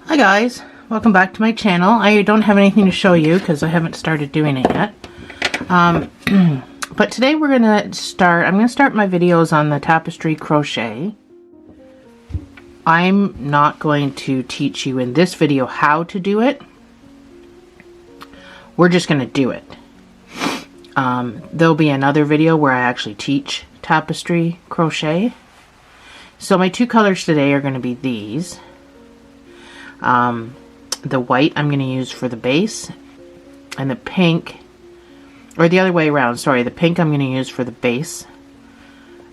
Hi guys, welcome back to my channel. I don't have anything to show you because I haven't started doing it yet. But today I'm going to start my videos on the Tapestry crochet. I'm not going to teach you in this video how to do it. We're just going to do it. There'll be another video where I actually teach Tapestry crochet. So my two colors today are going to be these. The white I'm going to use for the base, and the pink, or the other way around, sorry, the pink I'm going to use for the base,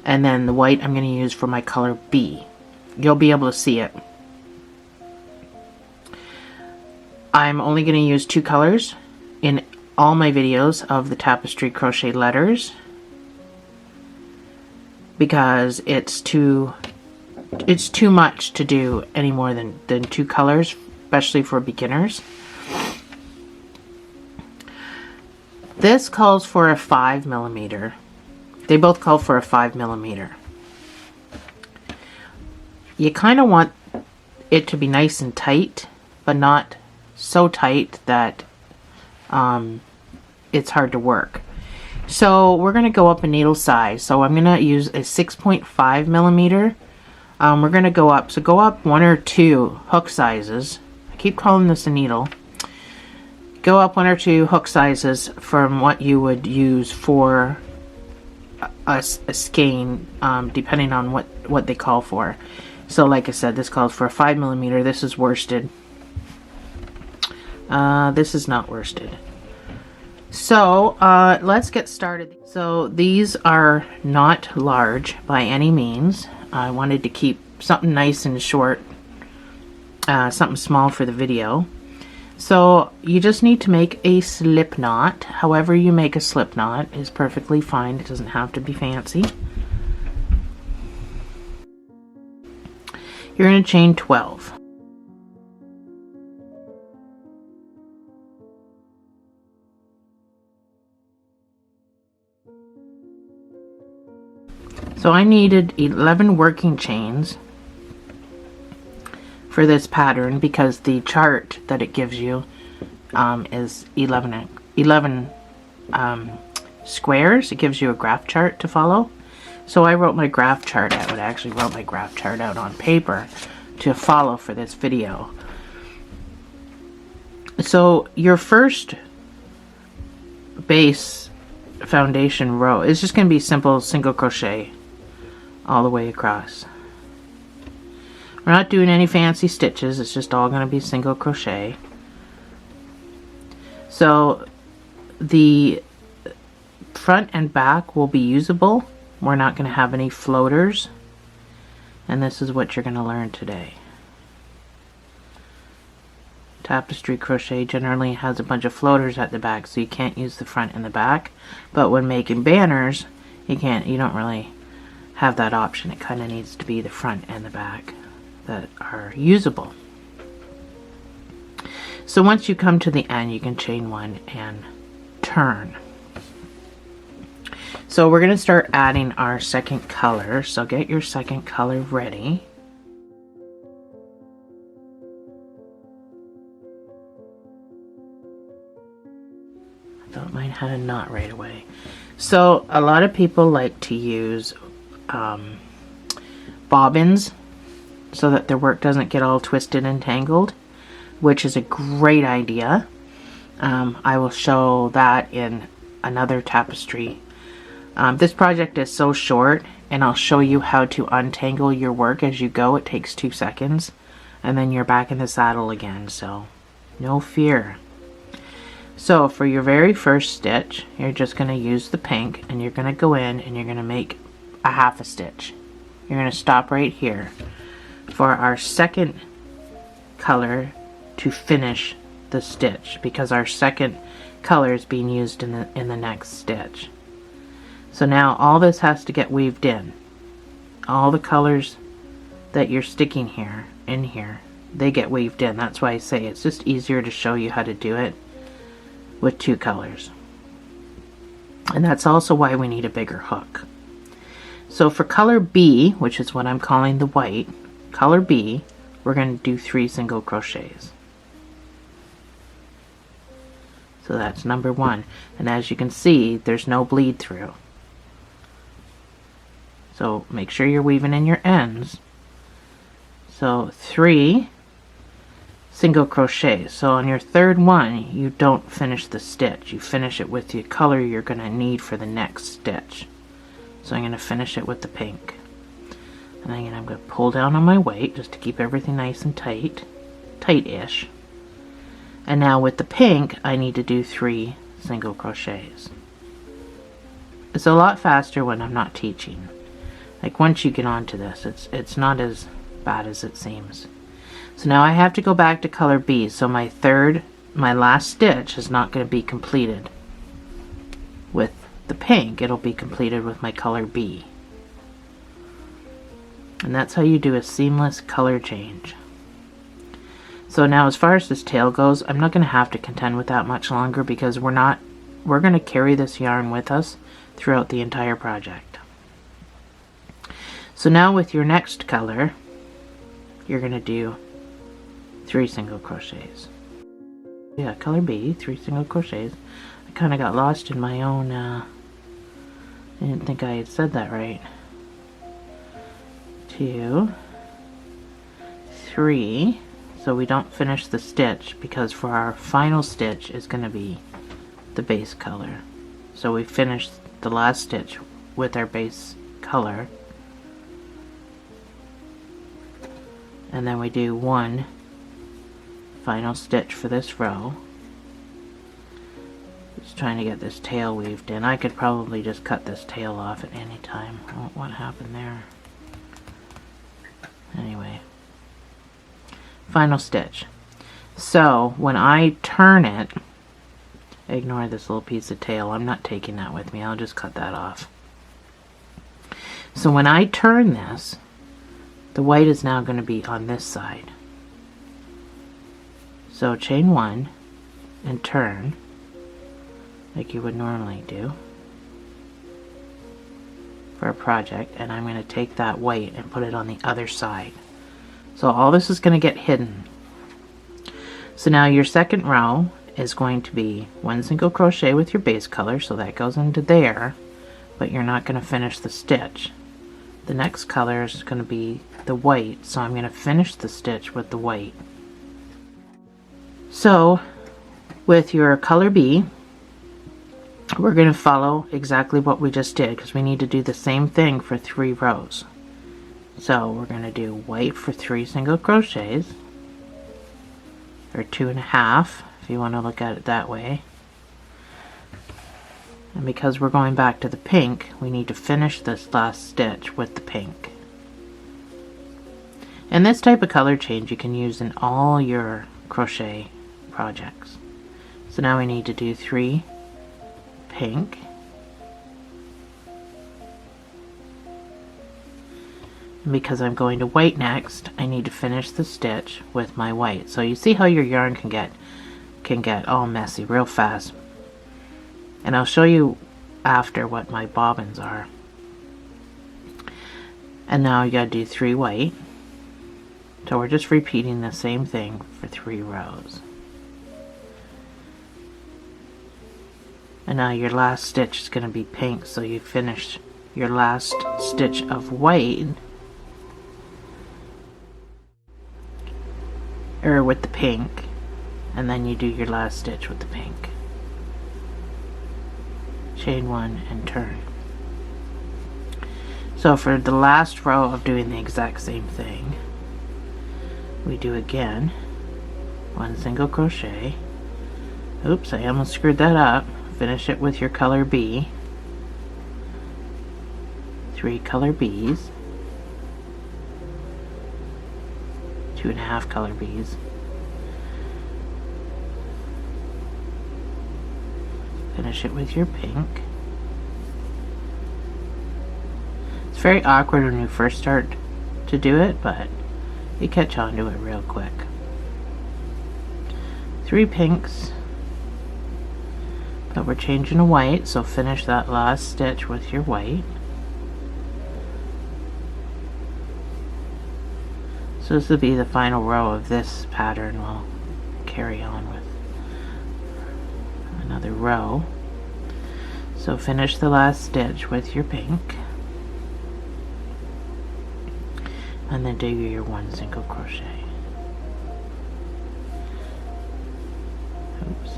and then the white I'm going to use for my color B. You'll be able to see it. I'm only going to use two colors in all my videos of the Tapestry crochet letters because it's too much to do any more than two colors, especially for beginners. This calls for a 5mm. They both call for a 5mm. You kind of want it to be nice and tight, but not so tight that it's hard to work. So we're going to go up a needle size. So I'm going to use a 6.5mm. We're going to go up. So go up one or two hook sizes. I keep calling this a needle. Go up one or two hook sizes from what you would use for a skein, depending on what they call for. So like I said, this calls for a 5mm. This is worsted. This is not worsted. So let's get started. So these are not large by any means. I wanted to keep something nice and short, something small for the video. So you just need to make a slip knot. However you make a slip knot is perfectly fine. It doesn't have to be fancy. You're going to chain 12. So I needed 11 working chains for this pattern because the chart that it gives you is 11 squares. It gives you a graph chart to follow. So I wrote my graph chart out. I actually wrote my graph chart out on paper to follow for this video. So your first base foundation row is just going to be simple single crochet all the way across. We're not doing any fancy stitches, it's just all going to be single crochet. So the front and back will be usable. We're not going to have any floaters, and this is what you're going to learn today. Tapestry crochet generally has a bunch of floaters at the back, so you can't use the front and the back, but when making banners you don't really have that option. It kind of needs to be the front and the back that are usable. So once you come to the end, you can chain one and turn. So we're going to start adding our second color. So get your second color ready. I thought mine had a knot right away. So a lot of people like to use bobbins so that their work doesn't get all twisted and tangled, which is a great idea. I will show that in another tapestry. This project is so short, and I'll show you how to untangle your work as you go. It takes 2 seconds, and then you're back in the saddle again, so no fear. So for your very first stitch, you're just going to use the pink, and you're going to go in and you're going to make a half a stitch. You're going to stop right here for our second color to finish the stitch, because our second color is being used in the next stitch. So now all this has to get weaved in. All the colors that you're sticking here, they get weaved in. That's why I say it's just easier to show you how to do it with two colors. And that's also why we need a bigger hook. So for color B, which is what I'm calling the white, color B, we're going to do 3 single crochets. So that's number 1, and as you can see, there's no bleed through. So make sure you're weaving in your ends. So 3 single crochets. So on your third one, you don't finish the stitch. You finish it with the color you're going to need for the next stitch. So I'm going to finish it with the pink. And then I'm going to pull down on my weight just to keep everything nice and tight-ish. And now with the pink, I need to do 3 single crochets. It's a lot faster when I'm not teaching. Like once you get onto this, it's not as bad as it seems. So now I have to go back to color B. So my last stitch is not going to be completed with the pink. It'll be completed with my color B. And that's how you do a seamless color change. So now as far as this tail goes, I'm not going to have to contend with that much longer because we're going to carry this yarn with us throughout the entire project. So now with your next color, you're going to do 3 single crochets. Yeah, color B, 3 single crochets. I kind of got lost in my own, I didn't think I had said that right. 2, 3, so we don't finish the stitch because for our final stitch is going to be the base color. So we finish the last stitch with our base color, and then we do 1 final stitch for this row. Just trying to get this tail weaved in. I could probably just cut this tail off at any time. Oh, what happened there? Anyway, final stitch. So when I turn it, ignore this little piece of tail. I'm not taking that with me. I'll just cut that off. So when I turn this, the white is now going to be on this side. So chain 1 and turn like you would normally do for a project, and I'm going to take that white and put it on the other side. So all this is going to get hidden. So now your second row is going to be 1 single crochet with your base color, so that goes into there, but you're not going to finish the stitch. The next color is going to be the white, so I'm going to finish the stitch with the white. So with your color B, we're going to follow exactly what we just did because we need to do the same thing for 3 rows. So we're going to do white for 3 single crochets, or 2.5 if you want to look at it that way. And because we're going back to the pink, we need to finish this last stitch with the pink. And this type of color change you can use in all your crochet projects. So now we need to do 3 pink, and because I'm going to white next, I need to finish the stitch with my white. So you see how your yarn can get all messy real fast. And I'll show you after what my bobbins are. And now you gotta do 3 white. So we're just repeating the same thing for 3 rows. And now your last stitch is gonna be pink, so you finish your last stitch of white, or with the pink, and then you do your last stitch with the pink. Chain 1 and turn. So for the last row of doing the exact same thing, we do again 1 single crochet. Oops, I almost screwed that up. Finish it with your color B. 3 color Bs. 2.5 color Bs. Finish it with your pink. It's very awkward when you first start to do it, but you catch on to it real quick. 3 pinks, but we're changing to white, so finish that last stitch with your white. So this will be the final row of this pattern. We'll carry on with another row. So finish the last stitch with your pink, and then do your 1 single crochet. Oops.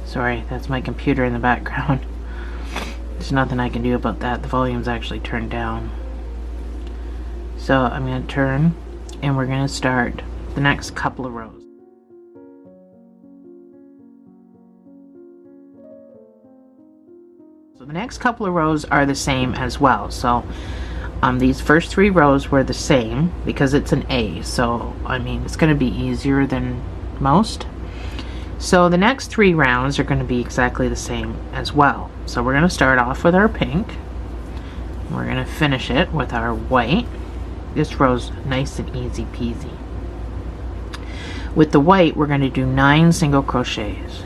Sorry, that's my computer in the background. There's nothing I can do about that. The volume's actually turned down. So I'm going to turn, and we're going to start the next couple of rows. So the next couple of rows are the same as well. So these first 3 rows were the same because it's an A. So I mean, it's going to be easier than most. So the next 3 rounds are going to be exactly the same as well. So we're going to start off with our pink. We're going to finish it with our white. This row's nice and easy peasy. With the white, we're going to do 9 single crochets.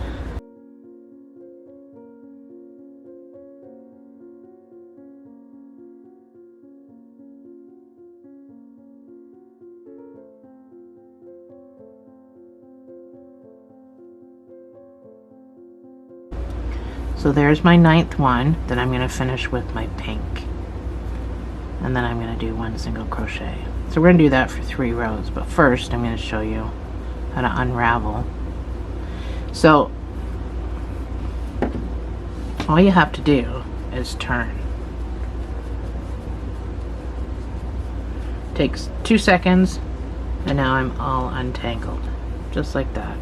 So there's my 9th one that I'm going to finish with my pink. And then I'm going to do 1 single crochet. So we're going to do that for 3 rows, but first I'm going to show you how to unravel. So all you have to do is turn. Takes 2 seconds, and now I'm all untangled, just like that.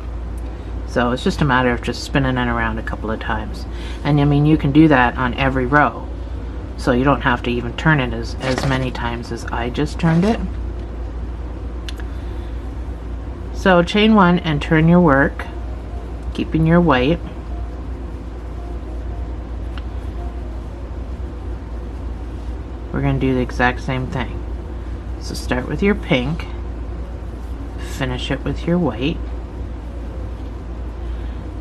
So it's just a matter of just spinning it around a couple of times. And I mean, you can do that on every row. So you don't have to even turn it as many times as I just turned it. So chain 1 and turn your work, keeping your white. We're going to do the exact same thing. So start with your pink, finish it with your white.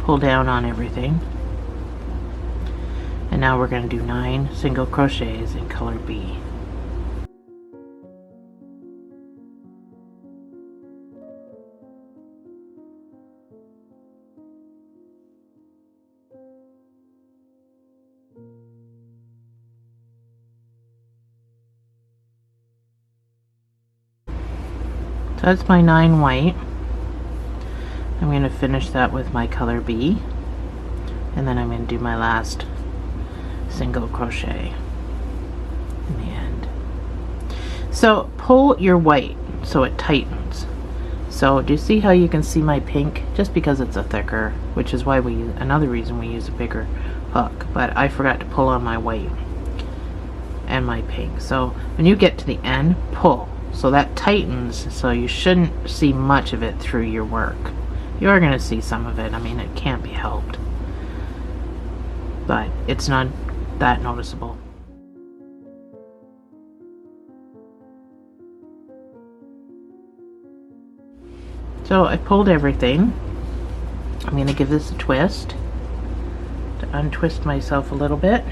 Pull down on everything, and now we're going to do 9 single crochets in color B. So that's my 9 white. I'm going to finish that with my color B, and then I'm going to do my last single crochet in the end. So pull your white so it tightens. So do you see how you can see my pink? Just because it's a thicker, which is why we use, another reason we use a bigger hook, but I forgot to pull on my white and my pink. So when you get to the end, pull. So that tightens, so you shouldn't see much of it through your work. You're going to see some of it. I mean, it can't be helped, but it's not that noticeable. So I pulled everything. I'm going to give this a twist to untwist myself a little bit.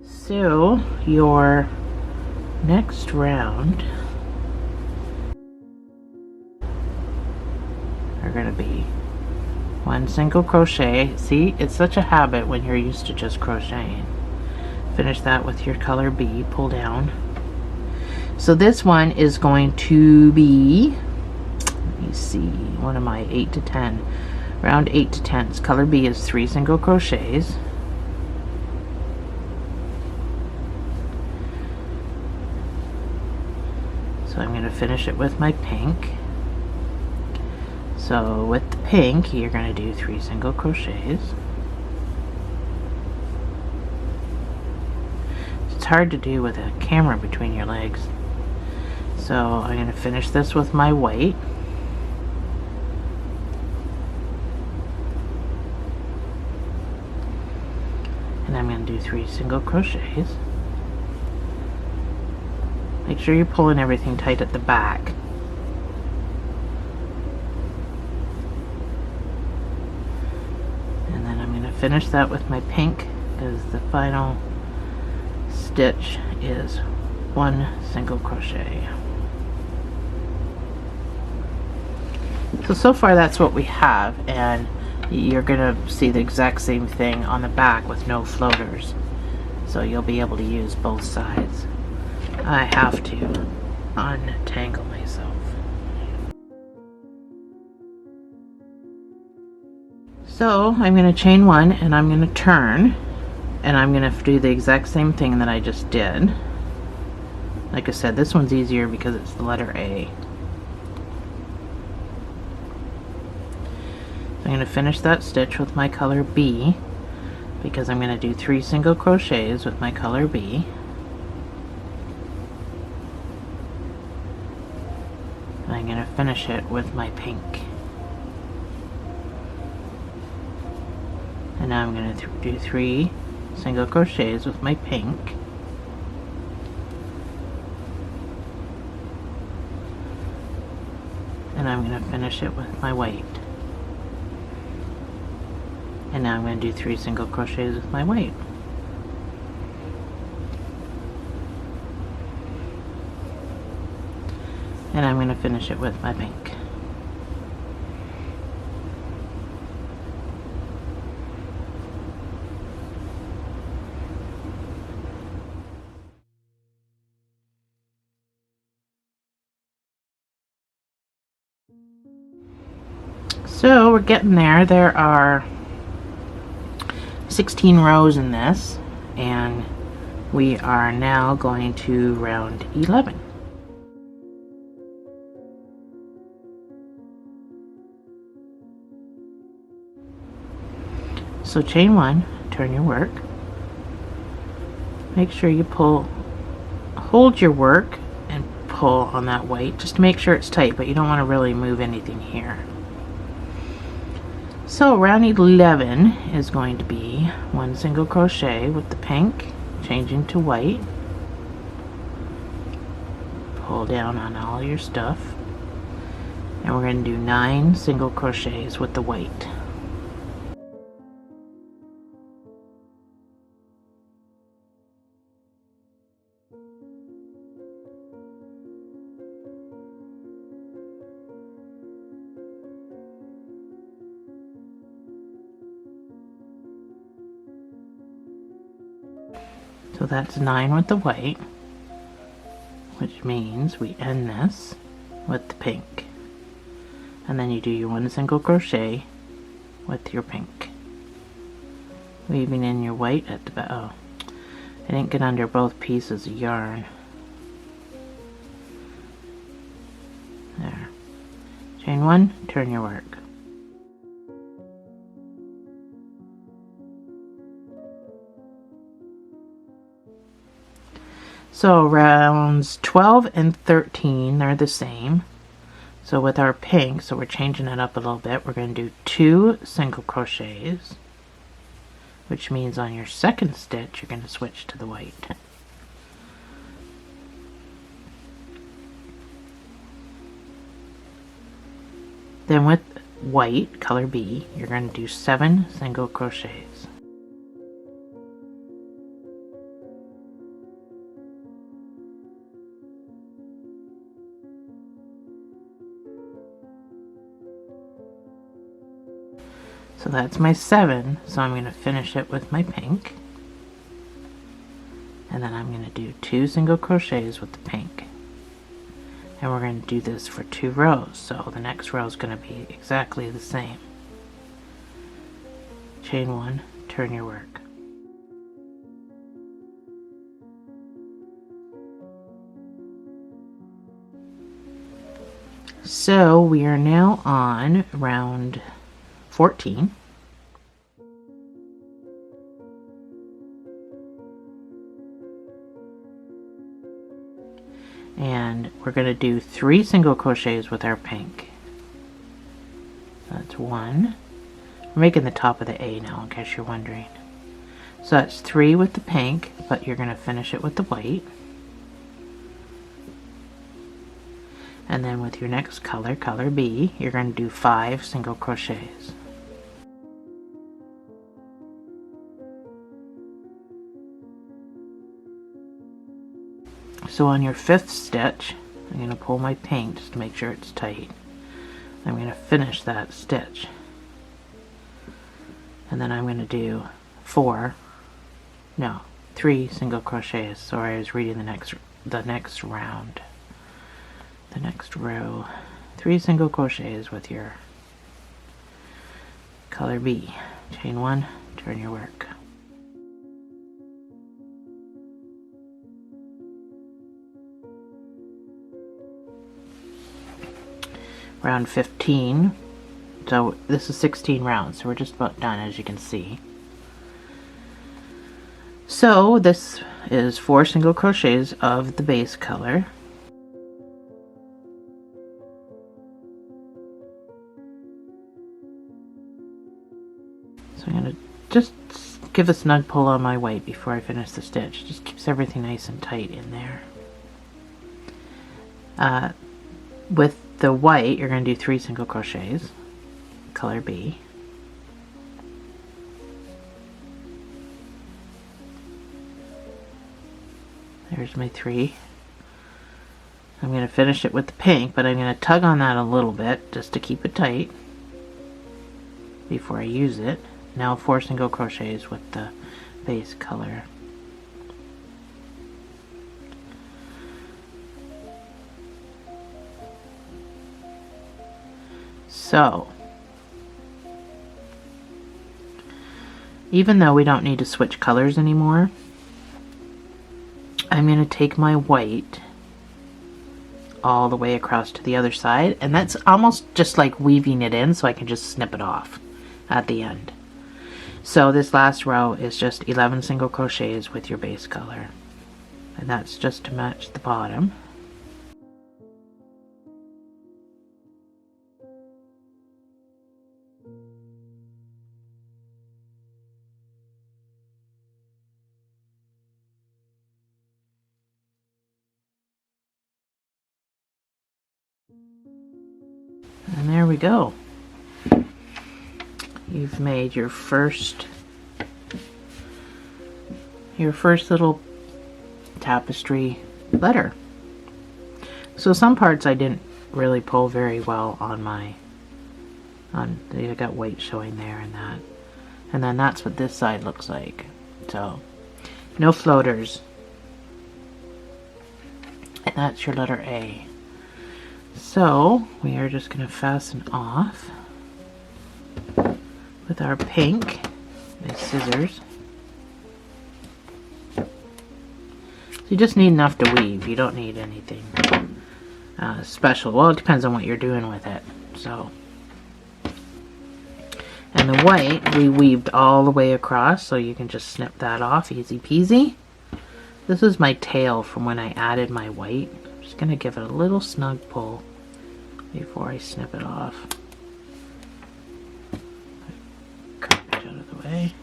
So your next round are going to be 1 single crochet. See, it's such a habit when you're used to just crocheting. Finish that with your color B, pull down. So this one is going to be, let me see, what am I, 8 to 10, round 8 to 10. Color B is 3 single crochets. So I'm going to finish it with my pink. So with the pink, you're going to do 3 single crochets. It's hard to do with a camera between your legs. So I'm going to finish this with my white. And I'm going to do 3 single crochets. Make sure you're pulling everything tight at the back. finish that with my pink, because the final stitch is 1 single crochet. So far that's what we have, and you're gonna see the exact same thing on the back with no floaters, so you'll be able to use both sides. I have to untangle myself. So I'm going to chain 1 and I'm going to turn, and I'm going to do the exact same thing that I just did. Like I said, this one's easier because it's the letter A. I'm going to finish that stitch with my color B, because I'm going to do 3 single crochets with my color B. And I'm going to finish it with my pink. And now I'm going to do 3 single crochets with my pink. And I'm going to finish it with my white. And now I'm going to do 3 single crochets with my white. And I'm going to finish it with my pink. So we're getting there. There are 16 rows in this, and we are now going to round 11. So chain 1, turn your work. Make sure you hold your work and pull on that white, just to make sure it's tight, but you don't want to really move anything here. So round 11 is going to be 1 single crochet with the pink, changing to white. Pull down on all your stuff, and we're going to do 9 single crochets with the white. So that's 9 with the white, which means we end this with the pink. And then you do your 1 single crochet with your pink, weaving in your white at the back. Oh, I didn't get under both pieces of yarn. There. Chain 1, turn your work. So rounds 12 and 13, they're the same. So with our pink, so we're changing it up a little bit, we're going to do 2 single crochets, which means on your second stitch you're going to switch to the white. Then with white, color B, you're going to do 7 single crochets. So that's my 7, so I'm going to finish it with my pink. And then I'm going to do 2 single crochets with the pink. And we're going to do this for 2 rows, so the next row is going to be exactly the same. Chain 1, turn your work. So we are now on round 14. And we're going to do 3 single crochets with our pink. That's 1. We're making the top of the A now, in case you're wondering. So that's 3 with the pink, but you're going to finish it with the white. And then with your next color, color B, you're going to do 5 single crochets. So on your 5th stitch, I'm going to pull my pink just to make sure it's tight. I'm going to finish that stitch, and then I'm going to do 3 single crochets. Sorry, I was reading the next round, the next row. 3 single crochets with your color B. Chain 1, turn your work. Round 15. So this is 16 rounds, so we're just about done, as you can see. So this is 4 single crochets of the base color. So I'm going to just give a snug pull on my white before I finish the stitch. Just keeps everything nice and tight in there. With the white, you're going to do 3 single crochets, color B. There's my 3. I'm going to finish it with the pink, but I'm going to tug on that a little bit just to keep it tight before I use it. Now 4 single crochets with the base color. So, even though we don't need to switch colors anymore, I'm going to take my white all the way across to the other side, and that's almost just like weaving it in, so I can just snip it off at the end. So this last row is just 11 single crochets with your base color, and that's just to match the bottom. And there we go. You've made your first little tapestry letter. So some parts I didn't really pull very well on I got white showing there and that. And then that's what this side looks like. So no floaters. And that's your letter A. So we are just going to fasten off with our pink with scissors. So you just need enough to weave. You don't need anything special. Well, it depends on what you're doing with it. So, and the white we weaved all the way across, so you can just snip that off, easy peasy. This is my tail from when I added my white. I'm just going to give it a little snug pull before I snip it off. Garbage out of the way.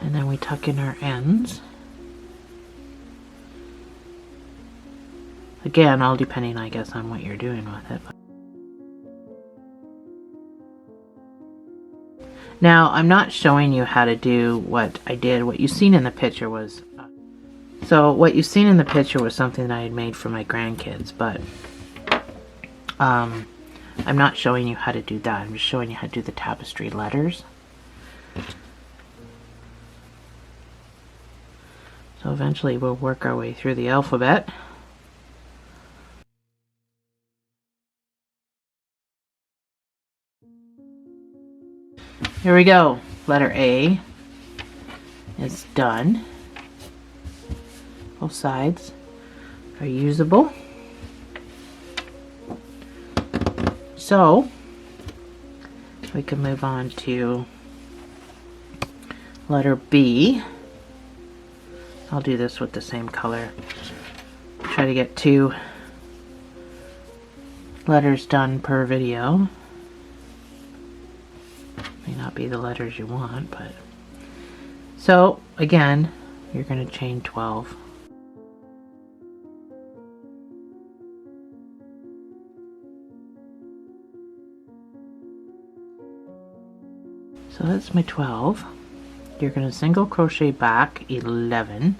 And then we tuck in our ends. Again, all depending, I guess, on what you're doing with it. Now, I'm not showing you how to do what I did. What you've seen in the picture was... what you've seen in the picture was something that I had made for my grandkids, but I'm not showing you how to do that. I'm just showing you how to do the tapestry letters. So eventually we'll work our way through the alphabet. Here we go. Letter A is done. Both sides are usable. So we can move on to letter B. I'll do this with the same color. Try to get 2 letters done per video. May not be the letters you want, but... So, again, you're going to chain 12. So that's my 12. You're going to single crochet back 11.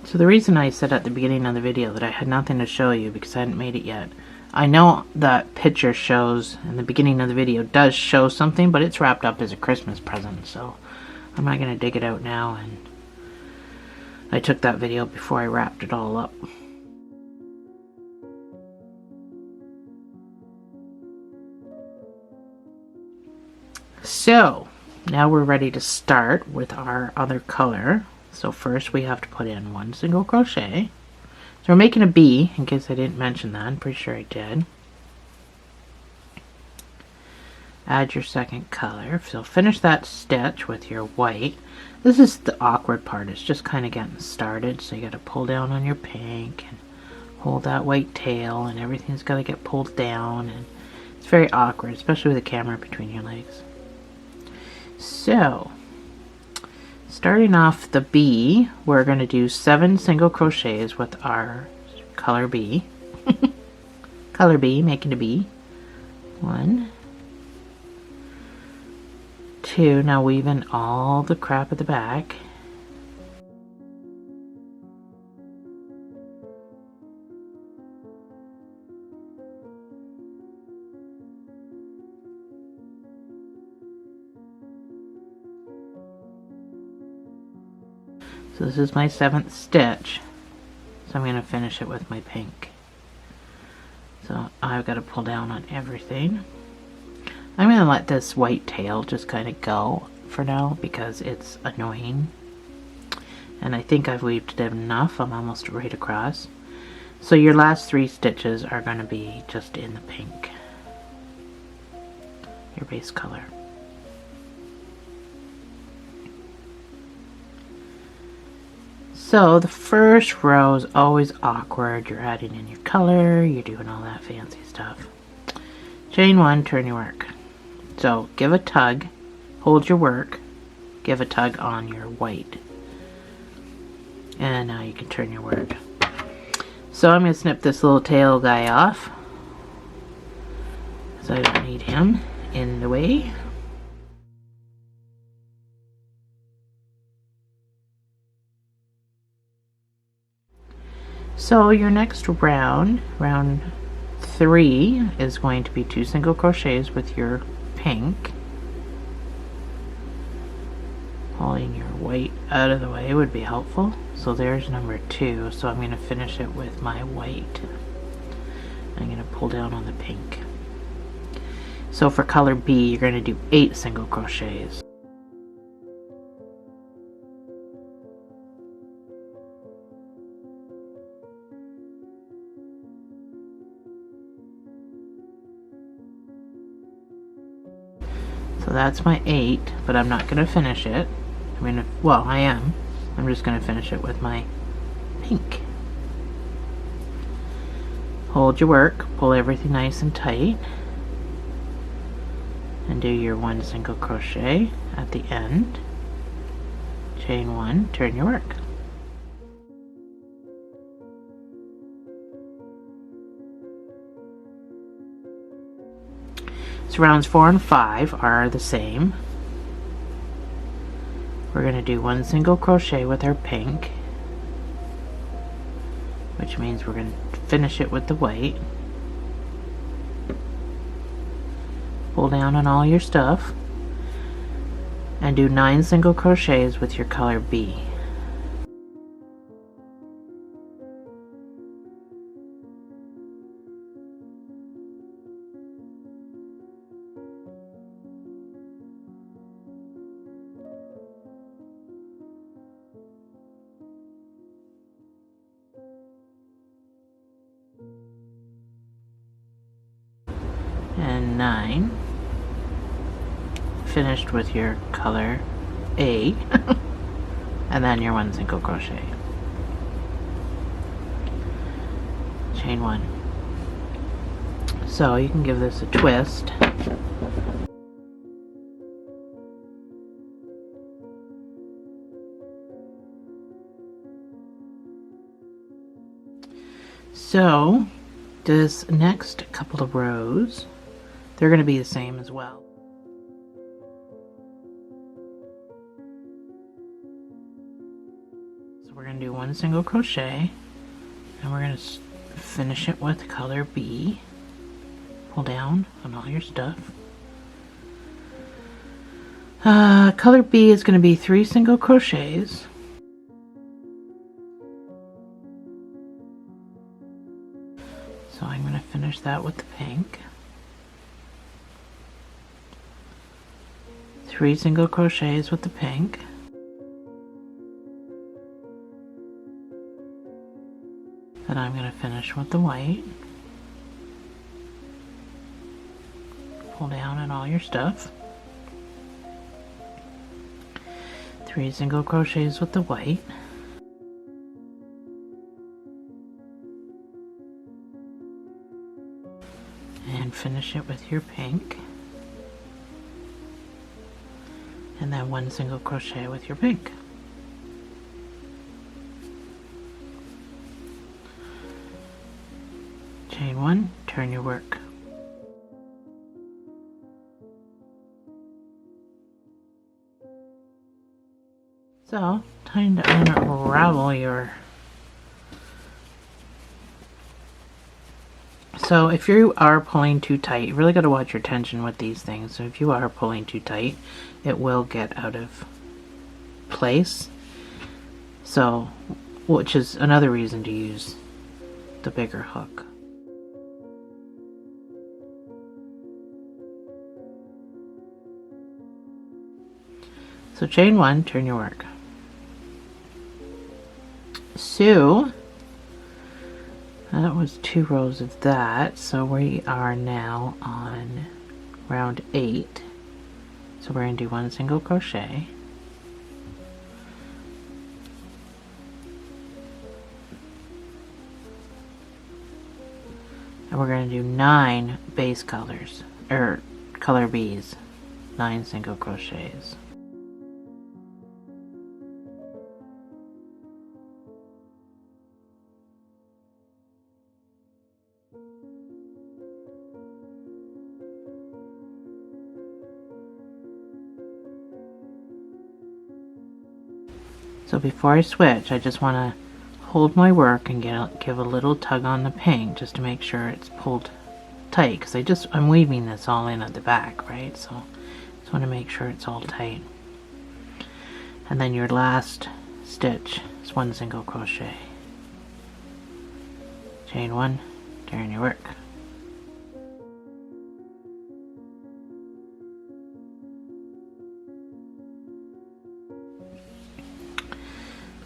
So the reason I said at the beginning of the video that I had nothing to show you because I hadn't made it yet. I know that picture shows, in the beginning of the video does show something, but it's wrapped up as a Christmas present, so I'm not going to dig it out now, and I took that video before I wrapped it all up. So now we're ready to start with our other color. So first we have to put in 1 single crochet. So we're making a bee, in case I didn't mention that. I'm pretty sure I did. Add your second color. So finish that stitch with your white. This is the awkward part. It's just kind of getting started. So you got to pull down on your pink and hold that white tail, and everything's got to get pulled down. And it's very awkward, especially with the camera between your legs. So starting off the bee, we're going to do 7 single crochets with our color bee. Color bee, making a bee. 1, 2, now weave in all the crap at the back. So this is my 7th stitch, so I'm going to finish it with my pink. So I've got to pull down on everything. I'm going to let this white tail just kind of go for now because it's annoying. And I think I've weaved it enough. I'm almost right across. So your last 3 stitches are going to be just in the pink, your base color. So the first row is always awkward. You're adding in your color, you're doing all that fancy stuff. Chain 1, turn your work. So give a tug, hold your work, give a tug on your white. And now you can turn your work. So I'm going to snip this little tail guy off, so I don't need him in the way. So your next round, round 3, is going to be 2 single crochets with your pink. Pulling your white out of the way would be helpful. So there's number 2. So I'm going to finish it with my white. I'm going to pull down on the pink. So for color B, you're going to do 8 single crochets. So that's my 8, but I'm not going to finish it. Well, I am. I'm just going to finish it with my pink. Hold your work, pull everything nice and tight, and do your 1 single crochet at the end. Chain 1, turn your work. So rounds 4 and 5 are the same. We're going to do 1 single crochet with our pink, which means we're going to finish it with the white. Pull down on all your stuff and do 9 single crochets with your color B. And 9. Finished with your color A, and then your 1 single crochet. chain 1. So you can give this a twist. So this next couple of rows, they're going to be the same as well. So we're going to do 1 single crochet, and we're going to finish it with color B. Pull down on all your stuff. Color B is going to be 3 single crochets. So I'm going to finish that with the pink. 3 single crochets with the pink. Then I'm going to finish with the white. Pull down on all your stuff. 3 single crochets with the white. And finish it with your pink. And then 1 single crochet with your pink. Chain 1, turn your work. So, time to unravel your... So if you are pulling too tight, you really got to watch your tension with these things. So if you are pulling too tight, it will get out of place. So, which is another reason to use the bigger hook. So chain 1, turn your work. So that was 2 rows of that, so we are now on round 8. So we're going to do 1 single crochet. And we're going to do 9 base colors, or color Bs, 9 single crochets. So before I switch, I just want to hold my work and give a little tug on the pink just to make sure it's pulled tight, because I'm weaving this all in at the back, right? So just want to make sure it's all tight. And then your last stitch is 1 single crochet. Chain 1, turn your work.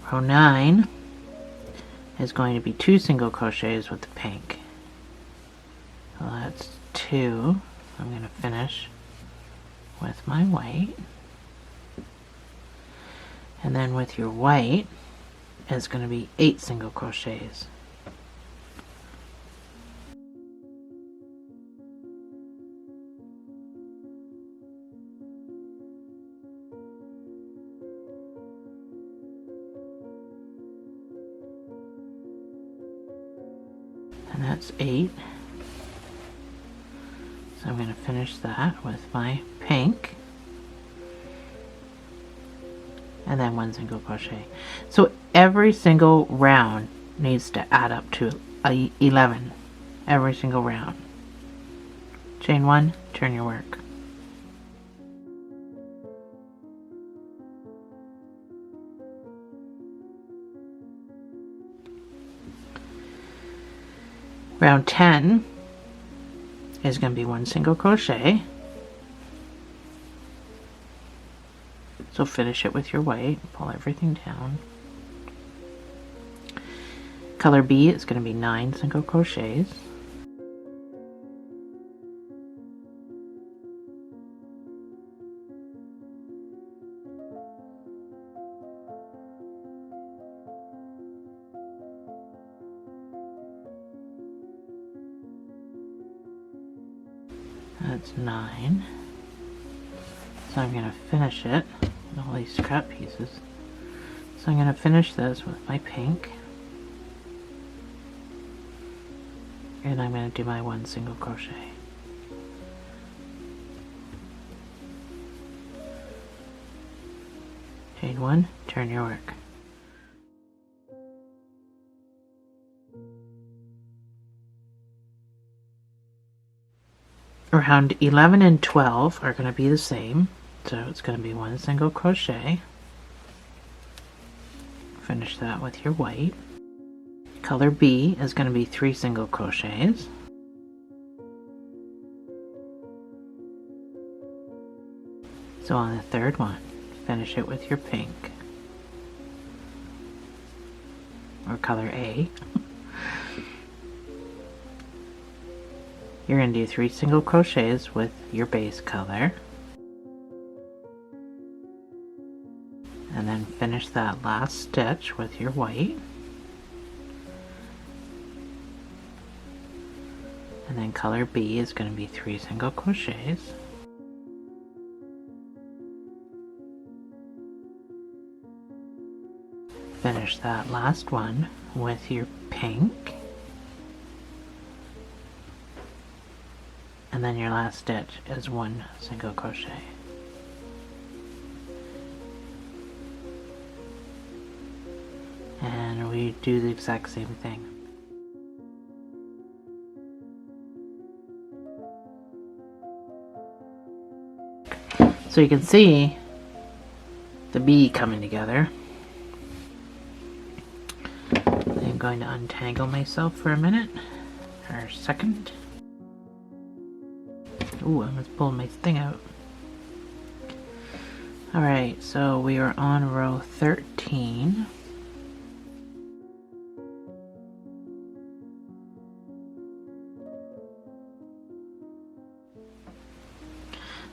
Row 9 is going to be 2 single crochets with the pink. So that's 2. I'm going to finish with my white. And then with your white is going to be 8 single crochets. And that's 8. So I'm going to finish that with my pink. And then 1 single crochet. So every single round needs to add up to 11. Every single round. Chain 1, turn your work. Round 10 is going to be 1 single crochet. So finish it with your white, pull everything down. Color B is going to be 9 single crochets. That's 9. So I'm going to finish it with all these scrap pieces. So I'm going to finish this with my pink. And I'm going to do my 1 single crochet. Chain 1, turn your work. Round 11 and 12 are going to be the same, so it's going to be 1 single crochet. Finish that with your white. Color B is going to be 3 single crochets. So on the third one, finish it with your pink, or color A. You're going to do 3 single crochets with your base color, and then finish that last stitch with your white, and then color B is going to be 3 single crochets. Finish that last one with your pink, and then your last stitch is 1 single crochet. And we do the exact same thing. So you can see the bee coming together. I'm going to untangle myself for a minute, or a second. Ooh, I must pull my thing out. Alright, so we are on row 13.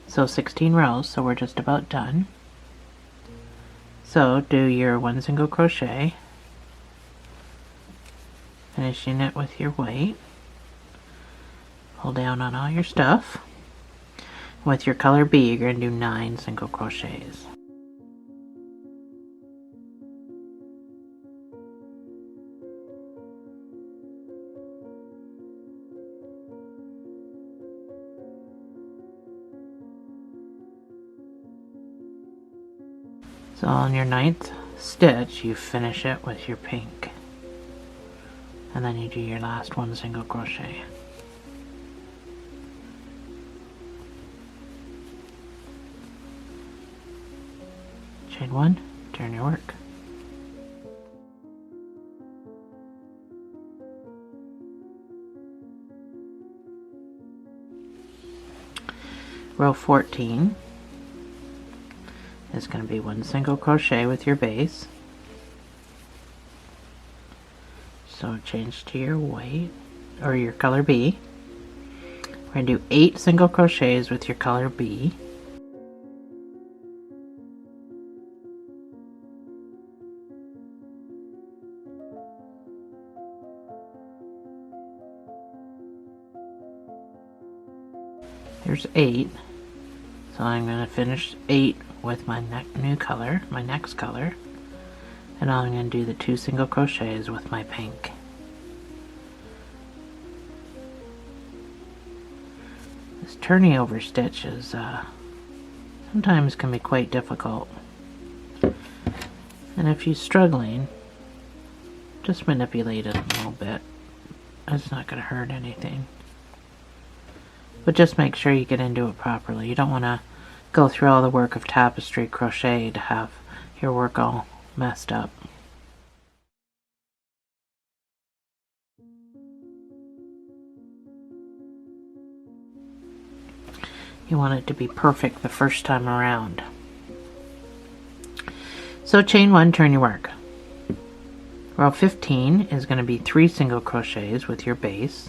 So 16 rows, so we're just about done. So do your 1 single crochet, finishing it with your white. Pull down on all your stuff. With your color B, you're going to do 9 single crochets. So on your 9th stitch, you finish it with your pink, and then you do your last 1 single crochet. Chain 1, turn your work. Row 14 is going to be 1 single crochet with your base. So change to your white, or your color B. We're going to do 8 single crochets with your color B. There's 8, so I'm going to finish 8 with my new color, my next color, and now I'm going to do the 2 single crochets with my pink. This turning over stitch is sometimes can be quite difficult, and if you're struggling, just manipulate it a little bit. It's not going to hurt anything. But just make sure you get into it properly. You don't want to go through all the work of tapestry crochet to have your work all messed up. You want it to be perfect the first time around. So chain 1, turn your work. Row 15 is going to be 3 single crochets with your base.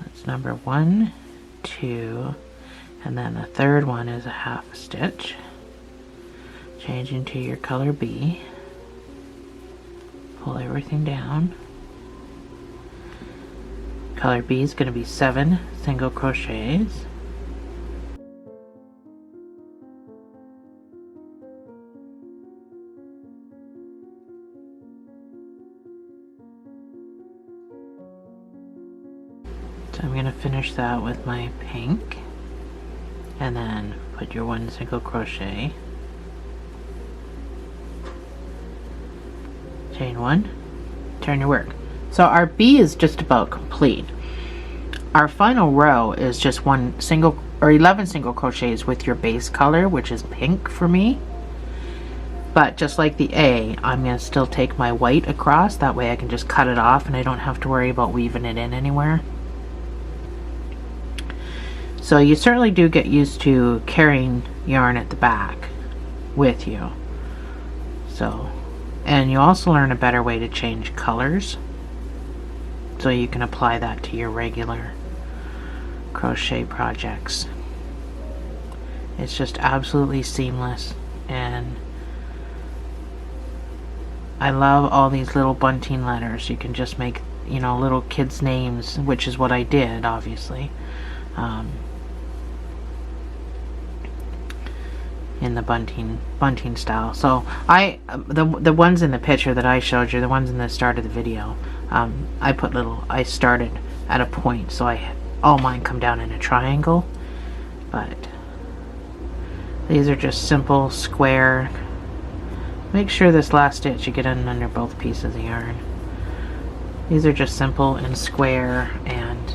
That's number 1, 2, and then the third one is a half stitch. Change into your color B. Pull everything down. Color B is going to be 7 single crochets. So I'm going to finish that with my pink, and then put your 1 single crochet, chain 1, turn your work. So our B is just about complete. Our final row is just 1 single or 11 single crochets with your base color, which is pink for me. But just like the A, I'm going to still take my white across, that way I can just cut it off and I don't have to worry about weaving it in anywhere. So you certainly do get used to carrying yarn at the back with you. So, and you also learn a better way to change colors, so you can apply that to your regular crochet projects. It's just absolutely seamless, and I love all these little bunting letters. You can just make, you know, little kids' names, which is what I did, obviously, in the bunting style. So the ones in the picture that I showed you, the ones in the start of the video, I started at a point, so all mine come down in a triangle, but these are just simple square. Make sure this last stitch you get in under both pieces of yarn. These are just simple and square, and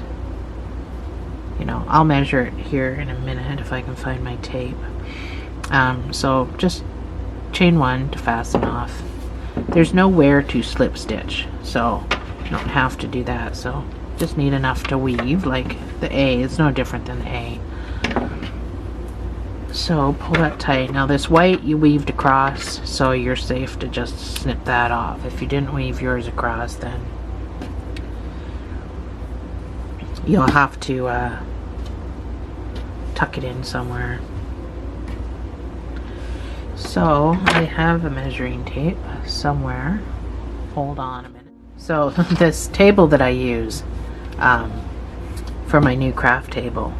you know, I'll measure it here in a minute if I can find my tape. So just chain 1 to fasten off. There's nowhere to slip stitch, so you don't have to do that. So just need enough to weave, like the A. It's no different than the A. So pull that tight. Now this white you weaved across, so you're safe to just snip that off. If you didn't weave yours across, then you'll have to tuck it in somewhere. So I have a measuring tape somewhere. Hold on a minute. So this table that I use for my new craft table,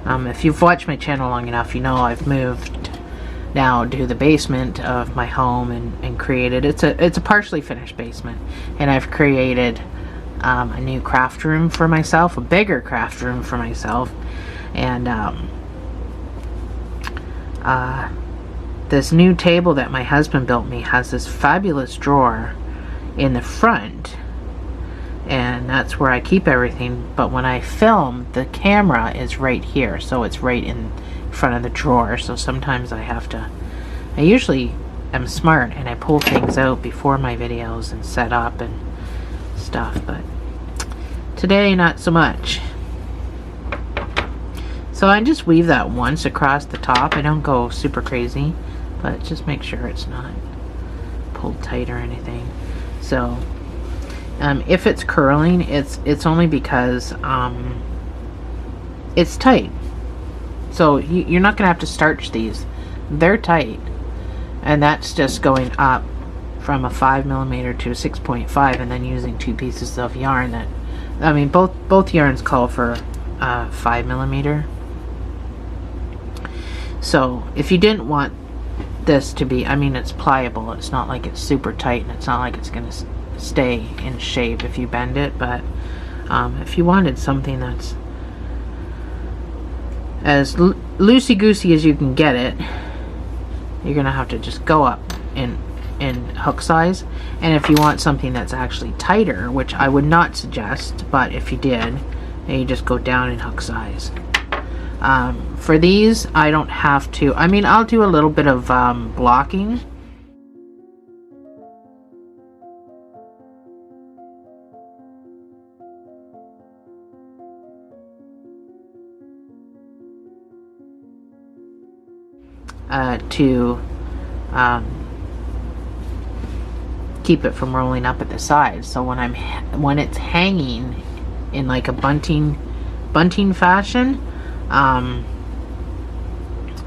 if you've watched my channel long enough, you know I've moved now to the basement of my home and created, it's a partially finished basement, and I've created a new craft room for myself, a bigger craft room for myself, and this new table that my husband built me has this fabulous drawer in the front, and that's where I keep everything. But when I film, the camera is right here, so it's right in front of the drawer. So sometimes I usually am smart and I pull things out before my videos and set up and stuff, but today not so much. So I just weave that once across the top. I don't go super crazy, but just make sure it's not pulled tight or anything. So if it's curling, it's only because it's tight. So you're not gonna have to starch these. They're tight, and that's just going up from a 5mm to a 6.5, and then using 2 pieces of yarn that, I mean, both yarns call for 5mm. So if you didn't want this to be, I mean, it's pliable, it's not like it's super tight, and it's not like it's gonna stay in shape if you bend it, but if you wanted something that's as loosey-goosey as you can get it, you're gonna have to just go up in hook size. And if you want something that's actually tighter, which I would not suggest, but if you did, then you just go down in hook size. For these, I don't have to, I mean, I'll do a little bit of blocking. To keep it from rolling up at the sides. So when it's hanging in like a bunting fashion,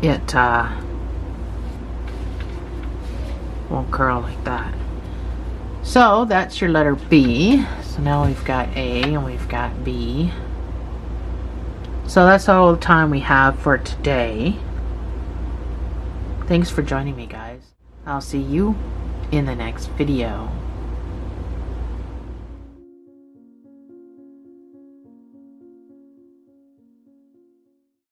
it won't curl like that. So that's your letter B. So now we've got A and we've got B. So that's all the time we have for today. Thanks for joining me, guys. I'll see you in the next video.